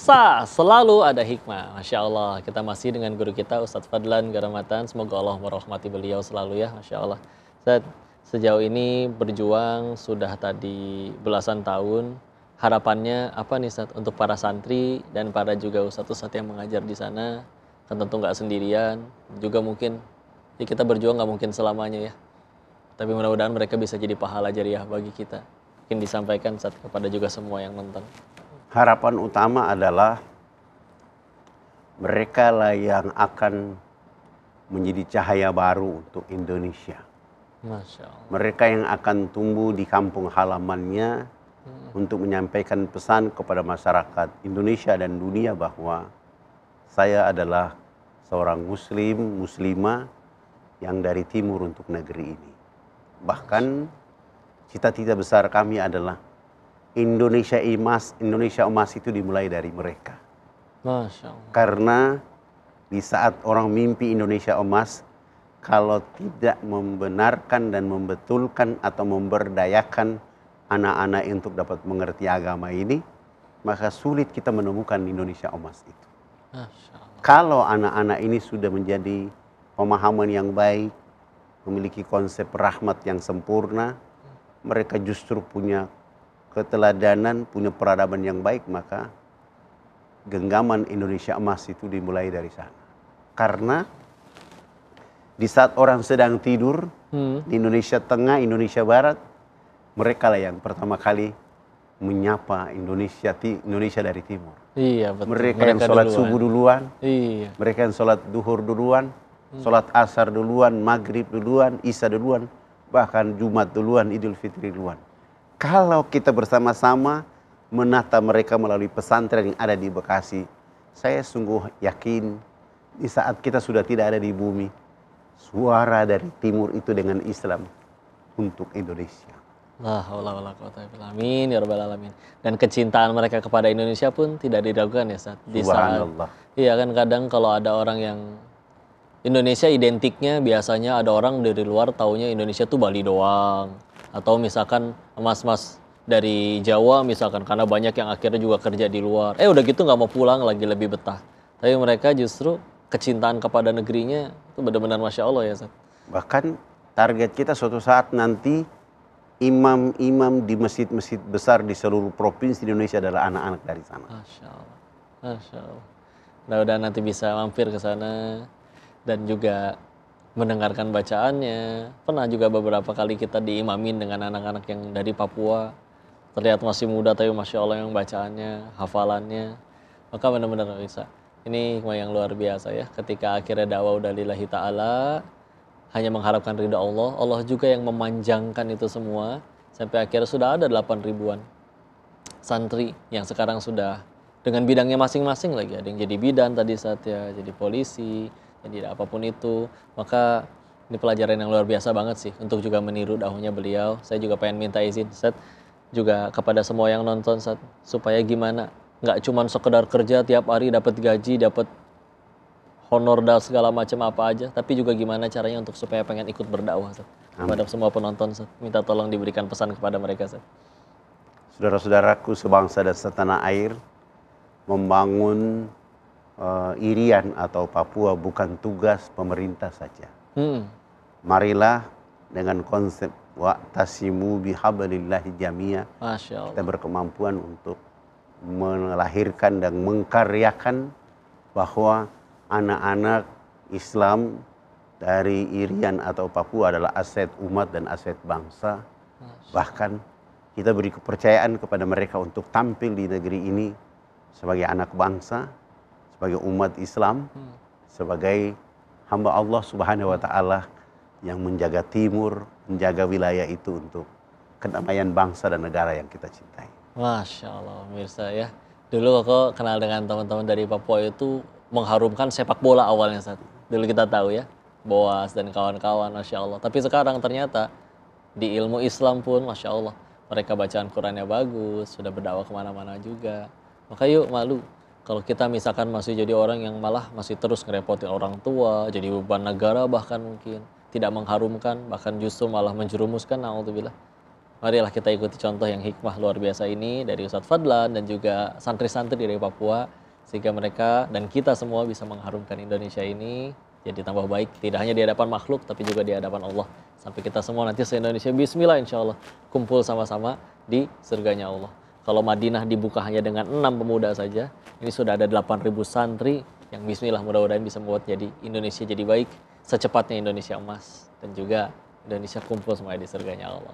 Selalu ada hikmah. Masya Allah. Kita masih dengan guru kita Ustadz Fadlan Garamatan. Semoga Allah merahmati beliau selalu ya. Masya Allah. Ustadz, sejauh ini berjuang sudah tadi belasan tahun. Harapannya apa nih Ustadz untuk para santri dan para juga Ustadz-Ustadz yang mengajar di sana? Kan tentu nggak sendirian. Juga mungkin ya kita berjuang nggak mungkin selamanya ya. Tapi mudah-mudahan mereka bisa jadi pahala jariah bagi kita. Mungkin disampaikan Ustadz kepada juga semua yang nonton. Harapan utama adalah mereka lah yang akan menjadi cahaya baru untuk Indonesia. Masya Allah. Mereka yang akan tumbuh di kampung halamannya untuk menyampaikan pesan kepada masyarakat Indonesia dan dunia bahwa saya adalah seorang muslim, muslimah yang dari timur untuk negeri ini. Bahkan cita-cita besar kami adalah Indonesia emas itu dimulai dari mereka. Masya Allah. Karena di saat orang mimpi Indonesia emas, kalau tidak membenarkan dan membetulkan atau memberdayakan anak-anak untuk dapat mengerti agama ini, maka sulit kita menemukan Indonesia emas itu. Masya Allah. Kalau anak-anak ini sudah menjadi pemahaman yang baik, memiliki konsep rahmat yang sempurna, mereka justru punya keteladanan, punya peradaban yang baik, maka genggaman Indonesia emas itu dimulai dari sana. Karena di saat orang sedang tidur di Indonesia Tengah, Indonesia Barat, mereka lah yang pertama kali menyapa Indonesia dari timur. Iya betul. Mereka yang sholat subuh duluan, Iya. mereka yang sholat duhur duluan, sholat asar duluan, maghrib duluan, isya duluan, bahkan Jumat duluan, Idul Fitri duluan. Kalau kita bersama-sama menata mereka melalui pesantren yang ada di Bekasi, saya sungguh yakin di saat kita sudah tidak ada di bumi, suara dari timur itu dengan Islam untuk Indonesia. La haula wala quwata illa billah. Amin ya rabbal alamin. Dan kecintaan mereka kepada Indonesia pun tidak diragukan ya Ustaz. Di saat Subhanallah. iya kan kadang kalau ada orang yang Indonesia identiknya biasanya ada orang dari luar taunya Indonesia tuh Bali doang. Atau misalkan mas-mas dari Jawa misalkan karena banyak yang akhirnya juga kerja di luar. Udah gitu nggak mau pulang lagi lebih betah. Tapi mereka justru kecintaan kepada negerinya itu benar-benar Masya Allah ya Ustaz. Bahkan target kita suatu saat nanti imam-imam di masjid-masjid besar di seluruh provinsi di Indonesia adalah anak-anak dari sana. Masya Allah. Masya Allah. Mudah-mudahan nanti bisa mampir ke sana dan juga mendengarkan bacaannya. Pernah juga beberapa kali kita diimamin dengan anak-anak yang dari Papua. Terlihat masih muda tapi Masya Allah yang bacaannya, hafalannya. Maka benar-benar bisa. Ini hikmah yang luar biasa ya. Ketika akhirnya dakwah udah lillahi ta'ala, hanya mengharapkan ridha Allah. Allah juga yang memanjangkan itu semua. Sampai akhirnya sudah ada 8 ribuan santri yang sekarang sudah dengan bidangnya masing-masing lagi. Ada yang jadi bidan tadi saat ya, jadi polisi, jadi apapun itu. Maka ini pelajaran yang luar biasa banget sih untuk juga meniru dakwahnya beliau. Saya juga pengen minta izin Ustaz juga kepada semua yang nonton Ustaz, supaya gimana nggak cuman sekedar kerja tiap hari dapat gaji, dapat honor dan segala macam apa aja, tapi juga gimana caranya untuk supaya pengen ikut berdakwah Ustaz. Kepada semua penonton Ustaz, minta tolong diberikan pesan kepada mereka Ustaz. Saudara-saudaraku sebangsa dan setanah air, membangun Irian atau Papua bukan tugas pemerintah saja. Marilah dengan konsep wa'tasimu bihablillahi jami'a, kita berkemampuan untuk melahirkan dan mengkaryakan bahwa anak-anak Islam dari Irian atau Papua adalah aset umat dan aset bangsa. Bahkan kita beri kepercayaan kepada mereka untuk tampil di negeri ini sebagai anak bangsa, sebagai umat Islam, sebagai hamba Allah Subhanahu wa Ta'ala yang menjaga timur, menjaga wilayah itu untuk kedamaian bangsa dan negara yang kita cintai. Masya Allah, pemirsa ya. Dulu aku kenal dengan teman-teman dari Papua itu mengharumkan sepak bola awalnya Ustaz. Dulu kita tahu ya, Boas dan kawan-kawan, Masya Allah. Tapi sekarang ternyata di ilmu Islam pun, Masya Allah, mereka bacaan Qurannya bagus, sudah berdakwah kemana-mana juga. Maka yuk malu kalau kita misalkan masih jadi orang yang malah masih terus ngerepotin orang tua, jadi beban negara bahkan mungkin tidak mengharumkan, bahkan justru malah menjerumuskan, na'udzubillah. Marilah kita ikuti contoh yang hikmah luar biasa ini dari Ustadz Fadlan dan juga santri-santri dari Papua, sehingga mereka dan kita semua bisa mengharumkan Indonesia ini jadi tambah baik, tidak hanya di hadapan makhluk tapi juga di hadapan Allah. Sampai kita semua nanti se-Indonesia bismillah insya Allah kumpul sama-sama di surganya Allah. Kalau Madinah dibuka hanya dengan 6 pemuda saja, ini sudah ada 8.000 santri yang bismillah mudah-mudahan bisa membuat jadi Indonesia jadi baik, secepatnya Indonesia emas dan juga Indonesia kumpul semuanya di surganya Allah.